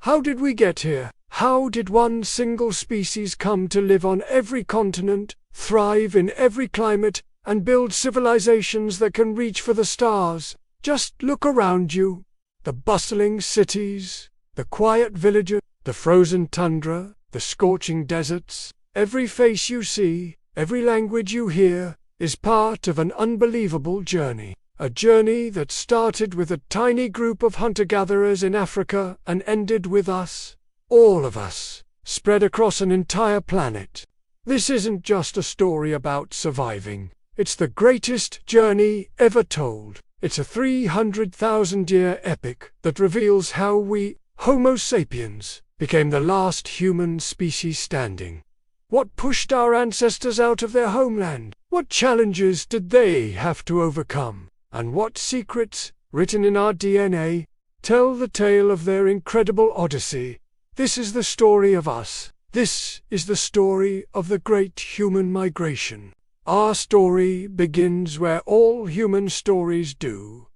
How did we get here? How did one single species come to live on every continent, thrive in every climate, and build civilizations that can reach for the stars? Just look around you. The bustling cities, the quiet villages, the frozen tundra, the scorching deserts. Every face you see, every language you hear, is part of an unbelievable journey. A journey that started with a tiny group of hunter-gatherers in Africa and ended with us, all of us, spread across an entire planet. This isn't just a story about surviving. It's the greatest journey ever told. It's a 300,000-year epic that reveals how we, Homo-Sapiens, became the last human species standing. What pushed our ancestors out of their homeland? What challenges did they have to overcome? And what secrets, written in our DNA, tell the tale of their incredible odyssey? This is the story of us. This is the story of the great human migration. Our story begins where all human stories do.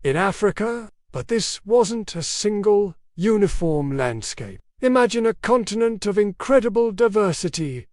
In Africa, but this wasn't a single, uniform landscape. Imagine a continent of incredible diversity.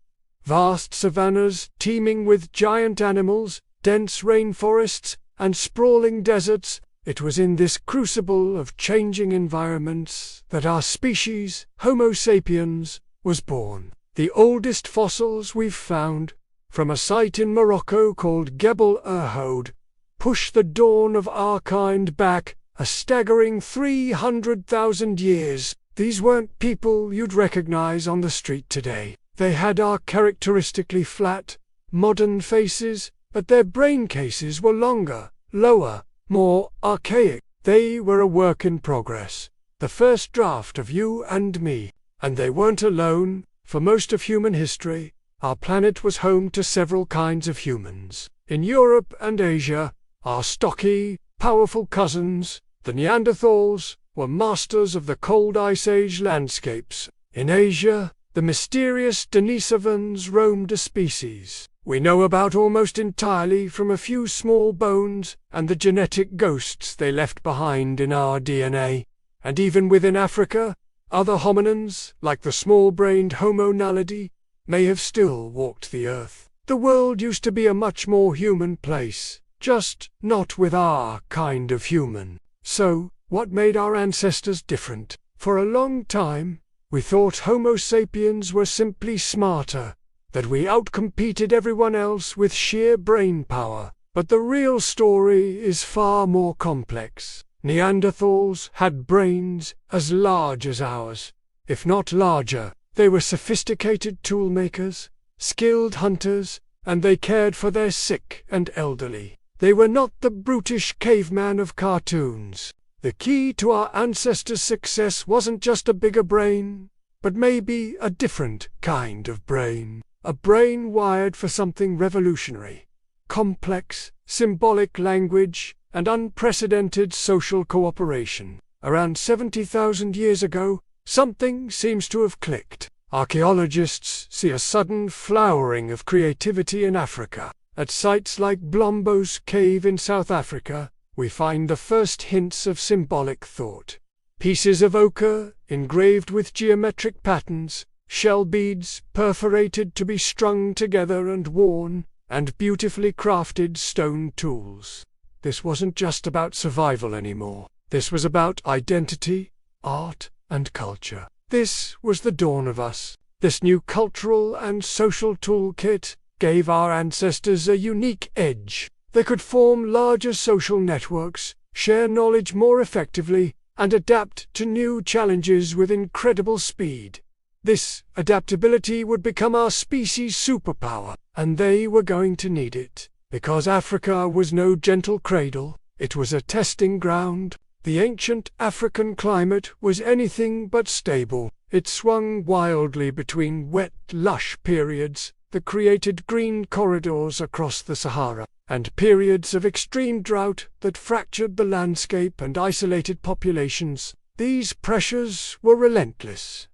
Vast savannas teeming with giant animals, dense rainforests, and sprawling deserts. It was in this crucible of changing environments that our species, Homo sapiens, was born. The oldest fossils we've found, from a site in Morocco called Gebel Irhoud, push the dawn of our kind back a staggering 300,000 years. These weren't people you'd recognize on the street today. They had our characteristically flat, modern faces, but their brain cases were longer, lower, more archaic. They were a work in progress, the first draft of you and me. And they weren't alone. For most of human history, our planet was home to several kinds of humans. In Europe and Asia, our stocky, powerful cousins, the Neanderthals, were masters of the cold Ice Age landscapes. In Asia, the mysterious Denisovans roamed a species we know about almost entirely from a few small bones and the genetic ghosts they left behind in our DNA. And even within Africa, other hominins, like the small-brained Homo naledi, may have still walked the earth. The world used to be a much more human place, just not with our kind of human. So, what made our ancestors different? For a long time, we thought Homo sapiens were simply smarter, that we outcompeted everyone else with sheer brain power. But the real story is far more complex. Neanderthals had brains as large as ours, if not larger. They were sophisticated toolmakers, skilled hunters, and they cared for their sick and elderly. They were not the brutish caveman of cartoons. The key to our ancestors' success wasn't just a bigger brain, but maybe a different kind of brain. A brain wired for something revolutionary. Complex, symbolic language, and unprecedented social cooperation. Around 70,000 years ago, something seems to have clicked. Archaeologists see a sudden flowering of creativity in Africa. At sites like Blombos Cave in South Africa, we find the first hints of symbolic thought. Pieces of ochre, engraved with geometric patterns, shell beads perforated to be strung together and worn, and beautifully crafted stone tools. This wasn't just about survival anymore. This was about identity, art, and culture. This was the dawn of us. This new cultural and social toolkit gave our ancestors a unique edge. They could form larger social networks, share knowledge more effectively, and adapt to new challenges with incredible speed. This adaptability would become our species' superpower, and they were going to need it. Because Africa was no gentle cradle, it was a testing ground. The ancient African climate was anything but stable. It swung wildly between wet, lush periods that created green corridors across the Sahara, and periods of extreme drought that fractured the landscape and isolated populations. These pressures were relentless,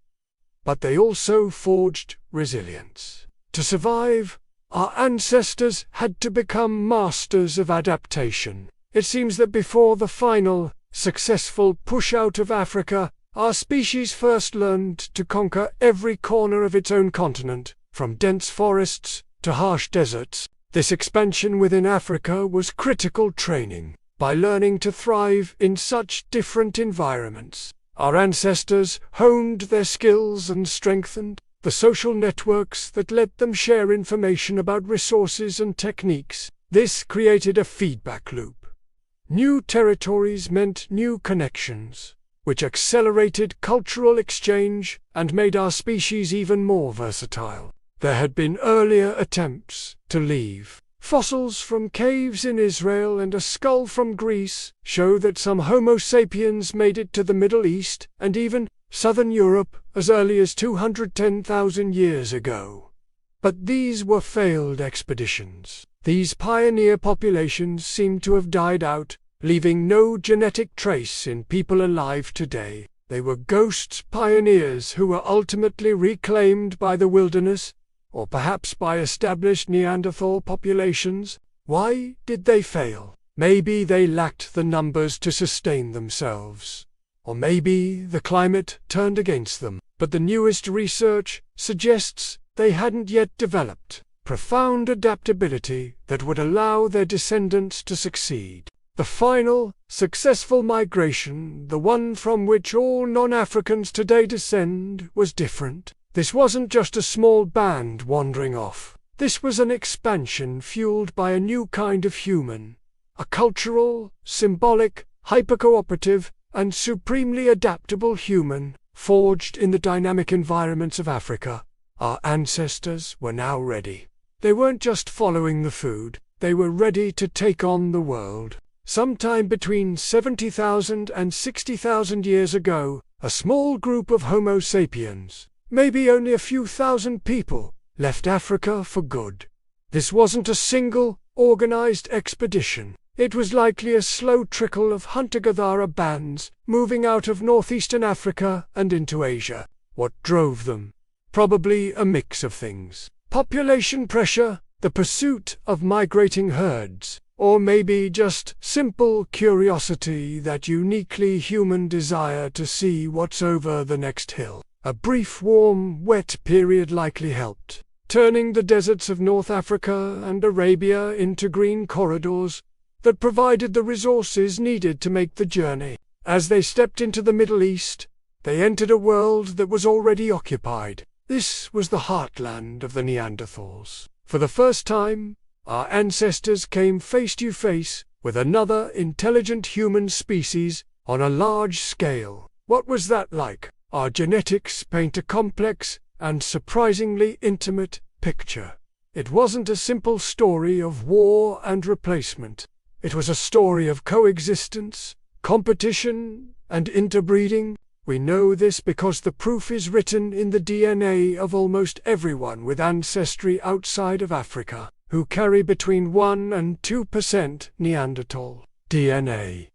but they also forged resilience. To survive, our ancestors had to become masters of adaptation. It seems that before the final, successful push out of Africa, our species first learned to conquer every corner of its own continent, from dense forests to harsh deserts. This expansion within Africa was critical training. By learning to thrive in such different environments, our ancestors honed their skills and strengthened the social networks that let them share information about resources and techniques. This created a feedback loop. New territories meant new connections, which accelerated cultural exchange and made our species even more versatile. There had been earlier attempts to leave. Fossils from caves in Israel and a skull from Greece show that some Homo sapiens made it to the Middle East and even southern Europe as early as 210,000 years ago. But these were failed expeditions. These pioneer populations seem to have died out, leaving no genetic trace in people alive today. They were ghost pioneers who were ultimately reclaimed by the wilderness, or perhaps by established Neanderthal populations. Why did they fail? Maybe they lacked the numbers to sustain themselves. Or maybe the climate turned against them. But the newest research suggests they hadn't yet developed profound adaptability that would allow their descendants to succeed. The final, successful migration, the one from which all non-Africans today descend, was different. This wasn't just a small band wandering off. This was an expansion fueled by a new kind of human, a cultural, symbolic, hyper-cooperative, and supremely adaptable human, forged in the dynamic environments of Africa. Our ancestors were now ready. They weren't just following the food, they were ready to take on the world. Sometime between 70,000 and 60,000 years ago, a small group of Homo sapiens, maybe only a few thousand people, left Africa for good. This wasn't a single, organized expedition. It was likely a slow trickle of hunter-gatherer bands moving out of northeastern Africa and into Asia. What drove them? Probably a mix of things. Population pressure, the pursuit of migrating herds, or maybe just simple curiosity, that uniquely human desire to see what's over the next hill. A brief warm, wet period likely helped, turning the deserts of North Africa and Arabia into green corridors that provided the resources needed to make the journey. As they stepped into the Middle East, they entered a world that was already occupied. This was the heartland of the Neanderthals. For the first time, our ancestors came face to face with another intelligent human species on a large scale. What was that like? Our genetics paint a complex and surprisingly intimate picture. It wasn't a simple story of war and replacement. It was a story of coexistence, competition, and interbreeding. We know this because the proof is written in the DNA of almost everyone with ancestry outside of Africa, who carry between 1 and 2% Neanderthal DNA.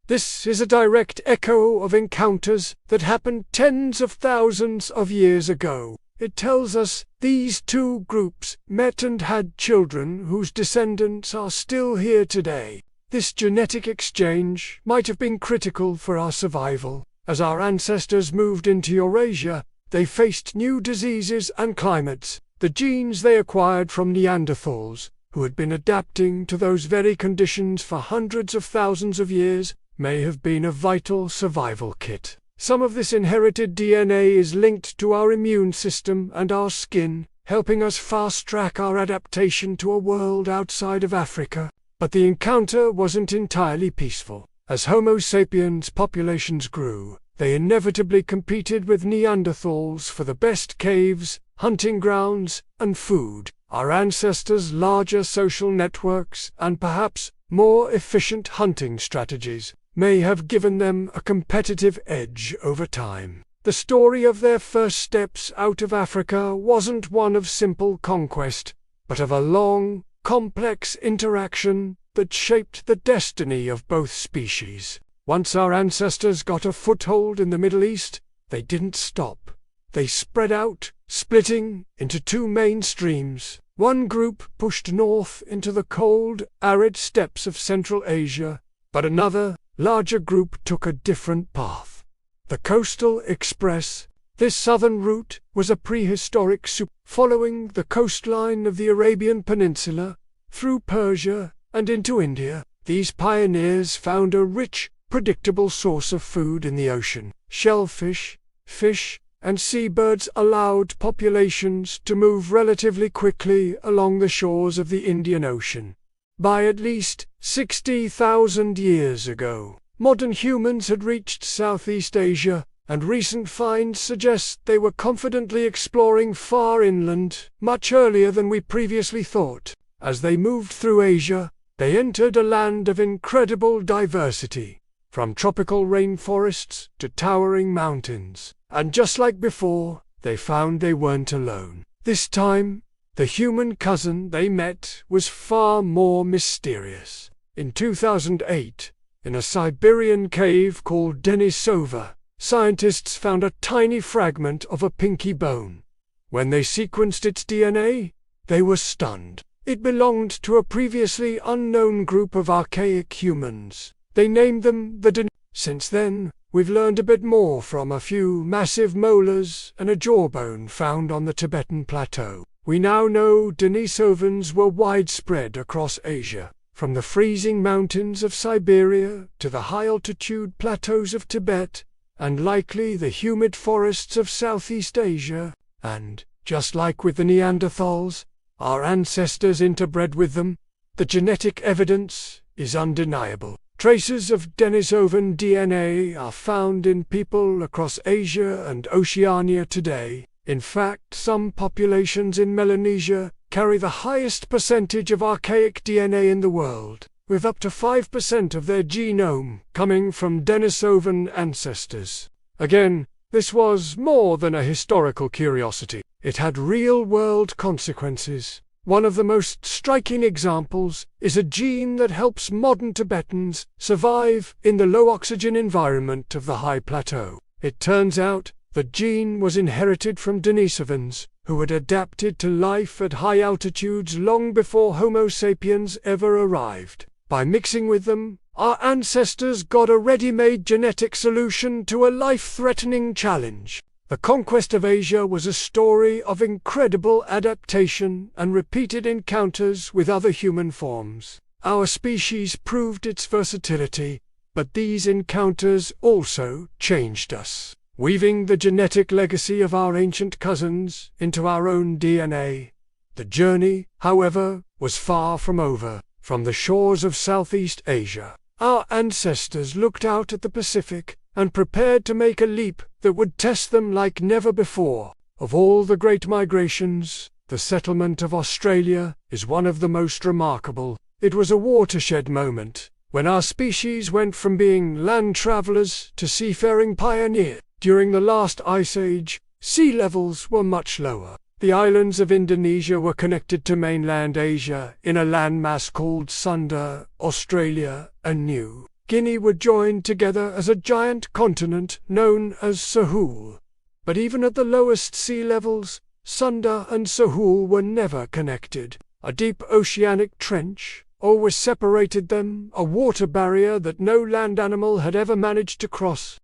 This is a direct echo of encounters that happened tens of thousands of years ago. It tells us these two groups met and had children whose descendants are still here today. This genetic exchange might have been critical for our survival. As our ancestors moved into Eurasia, they faced new diseases and climates. The genes they acquired from Neanderthals, who had been adapting to those very conditions for hundreds of thousands of years, may have been a vital survival kit. Some of this inherited DNA is linked to our immune system and our skin, helping us fast-track our adaptation to a world outside of Africa. But the encounter wasn't entirely peaceful. As Homo sapiens populations grew, they inevitably competed with Neanderthals for the best caves, hunting grounds, and food. Our ancestors' larger social networks and perhaps more efficient hunting strategies may have given them a competitive edge over time. The story of their first steps out of Africa wasn't one of simple conquest, but of a long, complex interaction that shaped the destiny of both species. Once our ancestors got a foothold in the Middle East, they didn't stop. They spread out, splitting into two main streams. One group pushed north into the cold, arid steppes of Central Asia, but another, larger group took a different path. The Coastal Express. This southern route was a prehistoric following the coastline of the Arabian Peninsula, through Persia, and into India. These pioneers found a rich, predictable source of food in the ocean. Shellfish, fish, and seabirds allowed populations to move relatively quickly along the shores of the Indian Ocean. By at least 60,000 years ago, modern humans had reached Southeast Asia, and recent finds suggest they were confidently exploring far inland, much earlier than we previously thought. As they moved through Asia, they entered a land of incredible diversity, from tropical rainforests to towering mountains. And just like before, they found they weren't alone. This time, the human cousin they met was far more mysterious. In 2008, in a Siberian cave called Denisova, scientists found a tiny fragment of a pinky bone. When they sequenced its DNA, they were stunned. It belonged to a previously unknown group of archaic humans. They named them the Denisovans. Since then, we've learned a bit more from a few massive molars and a jawbone found on the Tibetan plateau. We now know Denisovans were widespread across Asia, from the freezing mountains of Siberia to the high-altitude plateaus of Tibet, and likely the humid forests of Southeast Asia. And, just like with the Neanderthals, our ancestors interbred with them. The genetic evidence is undeniable. Traces of Denisovan DNA are found in people across Asia and Oceania today. In fact, some populations in Melanesia carry the highest percentage of archaic DNA in the world, with up to 5% of their genome coming from Denisovan ancestors. Again, this was more than a historical curiosity. It had real-world consequences. One of the most striking examples is a gene that helps modern Tibetans survive in the low-oxygen environment of the high plateau. It turns out the gene was inherited from Denisovans, who had adapted to life at high altitudes long before Homo-Sapiens ever arrived. By mixing with them, our ancestors got a ready-made genetic solution to a life-threatening challenge. The conquest of Asia was a story of incredible adaptation and repeated encounters with other human forms. Our species proved its versatility, but these encounters also changed us, weaving the genetic legacy of our ancient cousins into our own DNA. The journey, however, was far from over. From the shores of Southeast Asia, our ancestors looked out at the Pacific and prepared to make a leap that would test them like never before. Of all the great migrations, the settlement of Australia is one of the most remarkable. It was a watershed moment, when our species went from being land travelers to seafaring pioneers. During the last ice age, sea levels were much lower. The islands of Indonesia were connected to mainland Asia in a landmass called Sunda. Australia and New Guinea were joined together as a giant continent known as Sahul. But even at the lowest sea levels, Sunda and Sahul were never connected. A deep oceanic trench always separated them, a water barrier that no land animal had ever managed to cross.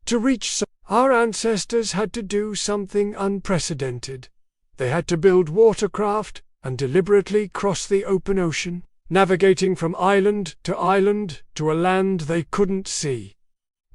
To reach our ancestors had to do something unprecedented. They had to build watercraft and deliberately cross the open ocean, navigating from island to a land they couldn't see.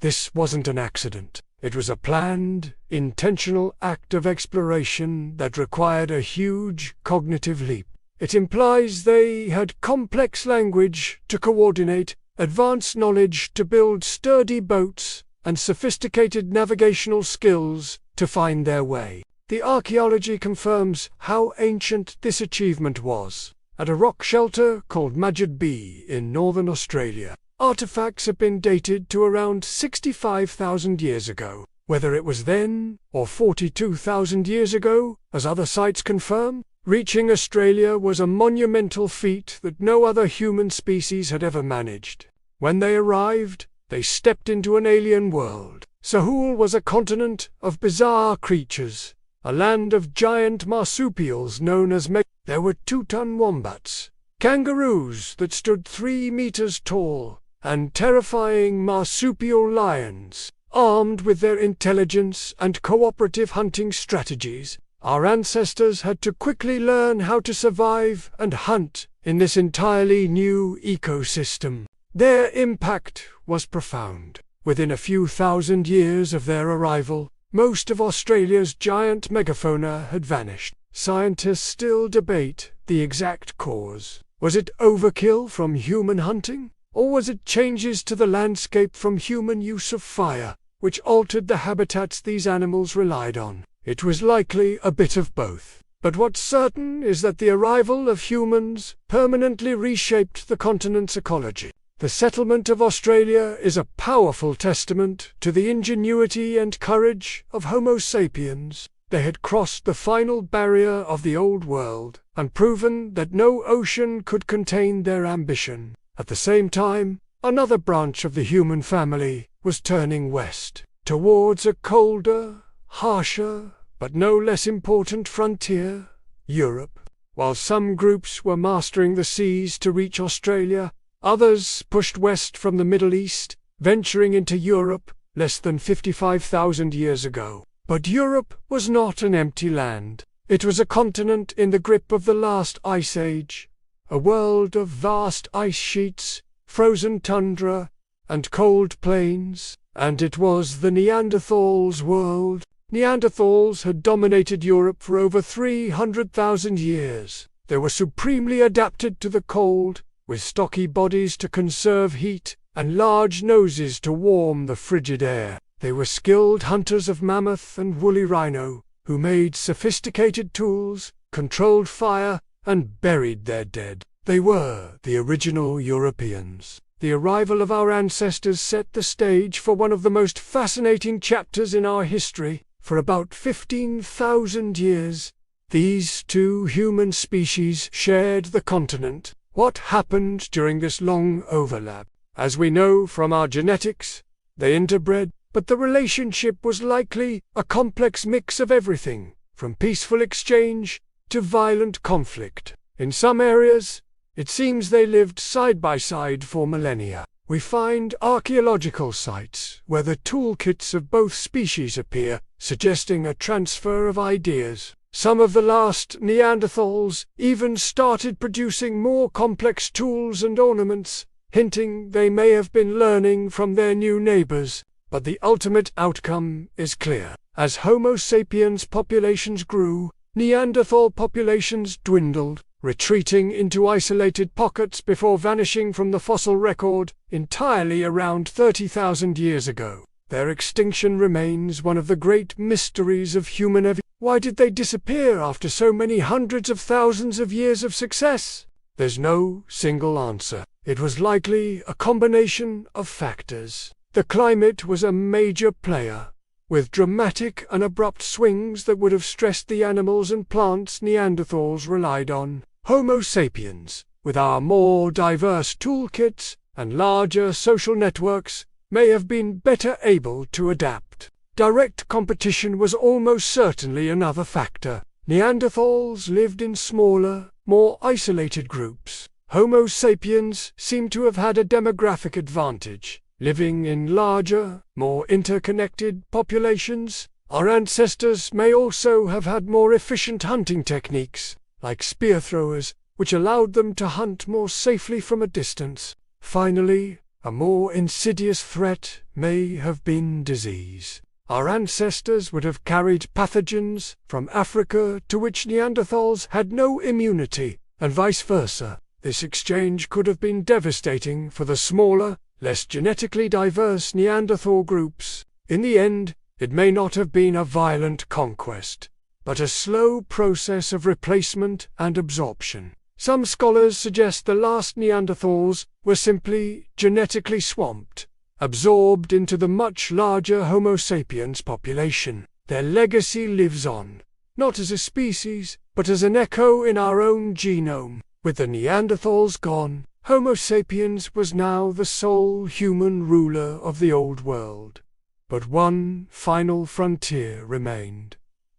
This wasn't an accident. It was a planned, intentional act of exploration that required a huge cognitive leap. It implies they had complex language to coordinate, advanced knowledge to build sturdy boats, and sophisticated navigational skills to find their way. The archaeology confirms how ancient this achievement was. At a rock shelter called Majid B in northern Australia, artifacts have been dated to around 65,000 years ago. Whether it was then or 42,000 years ago, as other sites confirm, reaching Australia was a monumental feat that no other human species had ever managed. When they arrived, they stepped into an alien world. Sahul was a continent of bizarre creatures, a land of giant marsupials known as There were 2-ton wombats, kangaroos that stood 3 meters tall, and terrifying marsupial lions. Armed with their intelligence and cooperative hunting strategies, our ancestors had to quickly learn how to survive and hunt in this entirely new ecosystem. Their impact was profound. Within a few thousand years of their arrival, most of Australia's giant megafauna had vanished. Scientists still debate the exact cause. Was it overkill from human hunting? Or was it changes to the landscape from human use of fire, which altered the habitats these animals relied on? It was likely a bit of both. But what's certain is that the arrival of humans permanently reshaped the continent's ecology. The settlement of Australia is a powerful testament to the ingenuity and courage of Homo sapiens. They had crossed the final barrier of the Old World and proven that no ocean could contain their ambition. At the same time, another branch of the human family was turning west, towards a colder, harsher, but no less important frontier, Europe. While some groups were mastering the seas to reach Australia, others pushed west from the Middle East, venturing into Europe less than 55,000 years ago. But Europe was not an empty land. It was a continent in the grip of the last ice age, a world of vast ice sheets, frozen tundra, and cold plains, and it was the Neanderthals' world. Neanderthals had dominated Europe for over 300,000 years. They were supremely adapted to the cold, with stocky bodies to conserve heat and large noses to warm the frigid air. They were skilled hunters of mammoth and woolly rhino, who made sophisticated tools, controlled fire, and buried their dead. They were the original Europeans. The arrival of our ancestors set the stage for one of the most fascinating chapters in our history. For about 15,000 years, these two human species shared the continent. What happened during this long overlap? As we know from our genetics, they interbred, but the relationship was likely a complex mix of everything, from peaceful exchange to violent conflict. In some areas, it seems they lived side by side for millennia. We find archaeological sites where the toolkits of both species appear, suggesting a transfer of ideas. Some of the last Neanderthals even started producing more complex tools and ornaments, hinting they may have been learning from their new neighbors. But the ultimate outcome is clear. As Homo sapiens populations grew, Neanderthal populations dwindled, retreating into isolated pockets before vanishing from the fossil record entirely around 30,000 years ago. Their extinction remains one of the great mysteries of human evolution. Why did they disappear after so many hundreds of thousands of years of success? There's no single answer. It was likely a combination of factors. The climate was a major player, with dramatic and abrupt swings that would have stressed the animals and plants Neanderthals relied on. Homo sapiens, with our more diverse toolkits and larger social networks, may have been better able to adapt. Direct competition was almost certainly another factor. Neanderthals lived in smaller, more isolated groups. Homo sapiens seemed to have had a demographic advantage. Living in larger, more interconnected populations, our ancestors may also have had more efficient hunting techniques, like spear throwers, which allowed them to hunt more safely from a distance. Finally, a more insidious threat may have been disease. Our ancestors would have carried pathogens from Africa to which Neanderthals had no immunity, and vice versa. This exchange could have been devastating for the smaller, less genetically diverse Neanderthal groups. In the end, it may not have been a violent conquest, but a slow process of replacement and absorption. Some scholars suggest the last Neanderthals were simply genetically swamped, absorbed into the much larger Homo sapiens population. Their legacy lives on, not as a species, but as an echo in our own genome. With the Neanderthals gone, Homo sapiens was now the sole human ruler of the Old World. But one final frontier remained.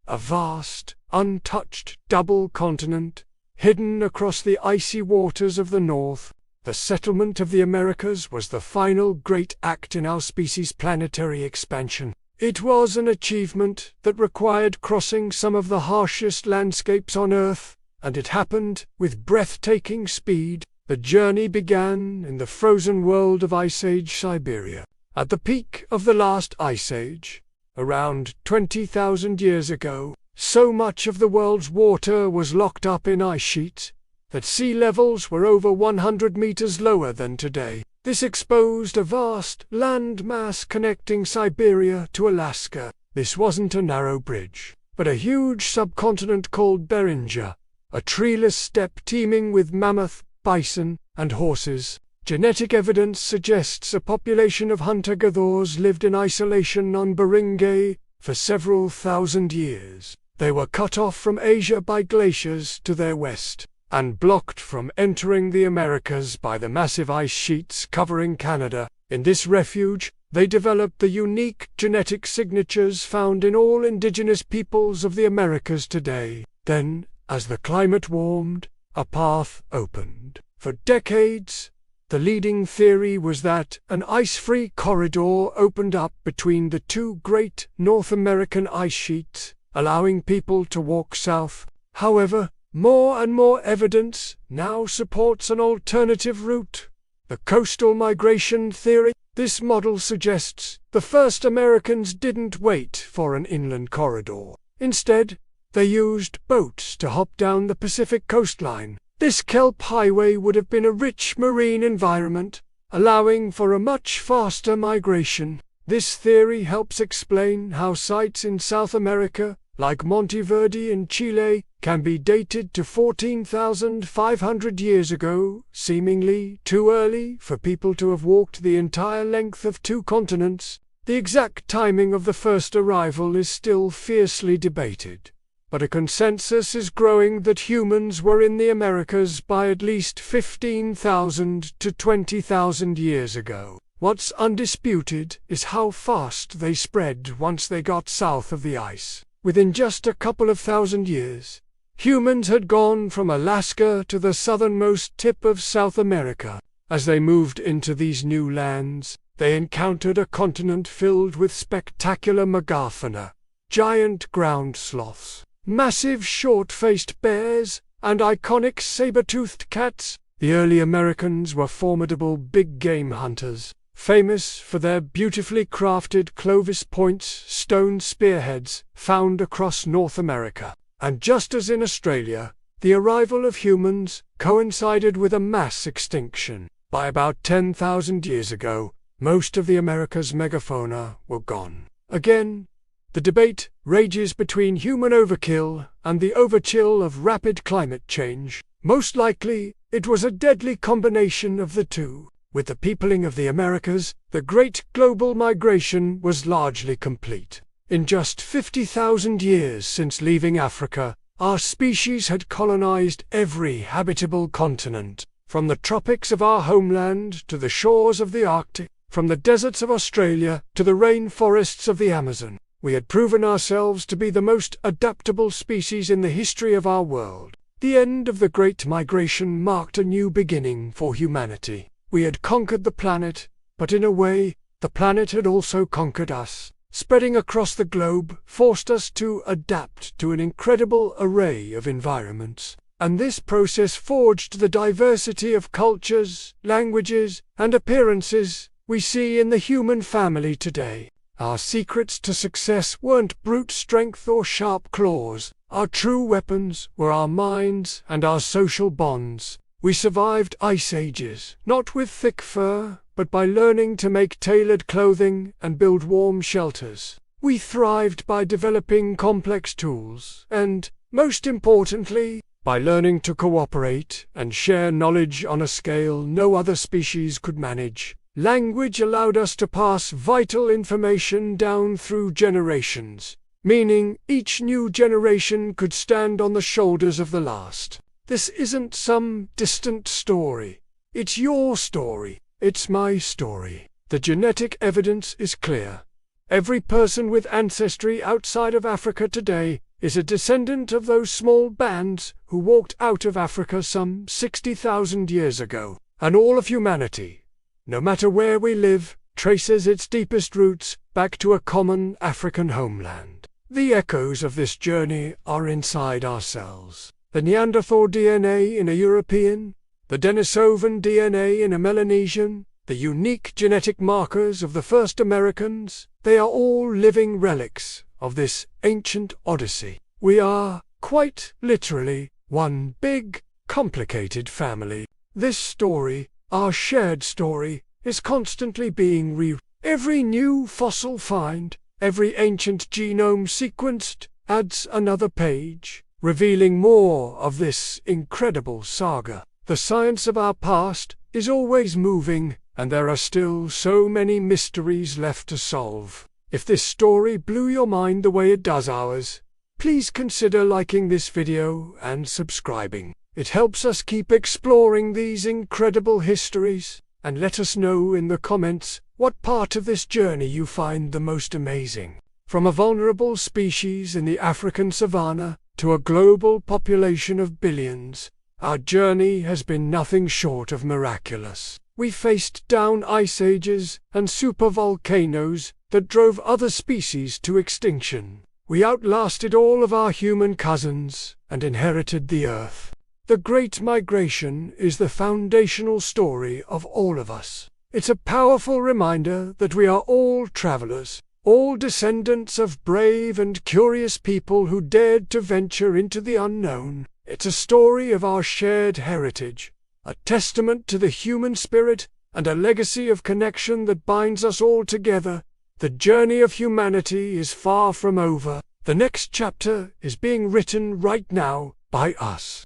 A vast, untouched double continent, hidden across the icy waters of the north, The settlement of the Americas was the final great act in our species' planetary expansion. It was an achievement that required crossing some of the harshest landscapes on Earth, and it happened with breathtaking speed. The journey began in the frozen world of Ice Age Siberia. At the peak of the last Ice Age, around 20,000 years ago, so much of the world's water was locked up in ice sheets that sea levels were over 100 meters lower than today. This exposed a vast land mass connecting Siberia to Alaska. This wasn't a narrow bridge, but a huge subcontinent called Beringia, a treeless steppe teeming with mammoth, bison, and horses. Genetic evidence suggests a population of hunter-gatherers lived in isolation on Beringia for several thousand years. They were cut off from Asia by glaciers to their west, and blocked from entering the Americas by the massive ice sheets covering Canada. In this refuge, they developed the unique genetic signatures found in all indigenous peoples of the Americas today. Then, as the climate warmed, a path opened. For decades, the leading theory was that an ice-free corridor opened up between the two great North American ice sheets, allowing people to walk south. However, more and more evidence now supports an alternative route, the coastal migration theory. This model suggests the first Americans didn't wait for an inland corridor. Instead, they used boats to hop down the Pacific coastline. This kelp highway would have been a rich marine environment, allowing for a much faster migration. This theory helps explain how sites in South America, like Monteverde in Chile, can be dated to 14,500 years ago, seemingly too early for people to have walked the entire length of two continents. The exact timing of the first arrival is still fiercely debated, but a consensus is growing that humans were in the Americas by at least 15,000 to 20,000 years ago. What's undisputed is how fast they spread once they got south of the ice. Within just a couple of thousand years, humans had gone from Alaska to the southernmost tip of South America. As they moved into these new lands, they encountered a continent filled with spectacular megafauna, giant ground sloths, massive short-faced bears, and iconic saber-toothed cats. The early Americans were formidable big-game hunters, famous for their beautifully crafted Clovis points stone spearheads found across North America. And just as in Australia, the arrival of humans coincided with a mass extinction. By about 10,000 years ago, most of the Americas' megafauna were gone. Again, the debate rages between human overkill and the overchill of rapid climate change. Most likely, it was a deadly combination of the two. With the peopling of the Americas, the great global migration was largely complete. In just 50,000 years since leaving Africa, our species had colonized every habitable continent, from the tropics of our homeland to the shores of the Arctic, from the deserts of Australia to the rainforests of the Amazon. We had proven ourselves to be the most adaptable species in the history of our world. The end of the Great Migration marked a new beginning for humanity. We had conquered the planet, but in a way, the planet had also conquered us. Spreading across the globe forced us to adapt to an incredible array of environments. And this process forged the diversity of cultures, languages, and appearances we see in the human family today. Our secrets to success weren't brute strength or sharp claws. Our true weapons were our minds and our social bonds. We survived ice ages, not with thick fur, but by learning to make tailored clothing and build warm shelters. We thrived by developing complex tools, and, most importantly, by learning to cooperate and share knowledge on a scale no other species could manage. Language allowed us to pass vital information down through generations, meaning each new generation could stand on the shoulders of the last. This isn't some distant story. It's your story. It's my story. The genetic evidence is clear. Every person with ancestry outside of Africa today is a descendant of those small bands who walked out of Africa some 60,000 years ago. and all of humanity, no matter where we live, traces its deepest roots back to a common African homeland. The echoes of this journey are inside ourselves. The Neanderthal DNA in a European, the Denisovan DNA in a Melanesian, the unique genetic markers of the first Americans, they are all living relics of this ancient odyssey. We are, quite literally, one big, complicated family. This story, our shared story, is constantly being rewritten. Every new fossil find, every ancient genome sequenced, adds another page, revealing more of this incredible saga. The science of our past is always moving, and there are still so many mysteries left to solve. If this story blew your mind the way it does ours, please consider liking this video and subscribing. It helps us keep exploring these incredible histories, and let us know in the comments what part of this journey you find the most amazing. From a vulnerable species in the African savanna to a global population of billions, our journey has been nothing short of miraculous. We faced down ice ages and supervolcanoes that drove other species to extinction. We outlasted all of our human cousins and inherited the Earth. The Great Migration is the foundational story of all of us. It's a powerful reminder that we are all travelers, all descendants of brave and curious people who dared to venture into the unknown. It's a story of our shared heritage, a testament to the human spirit, and a legacy of connection that binds us all together. The journey of humanity is far from over. The next chapter is being written right now by us.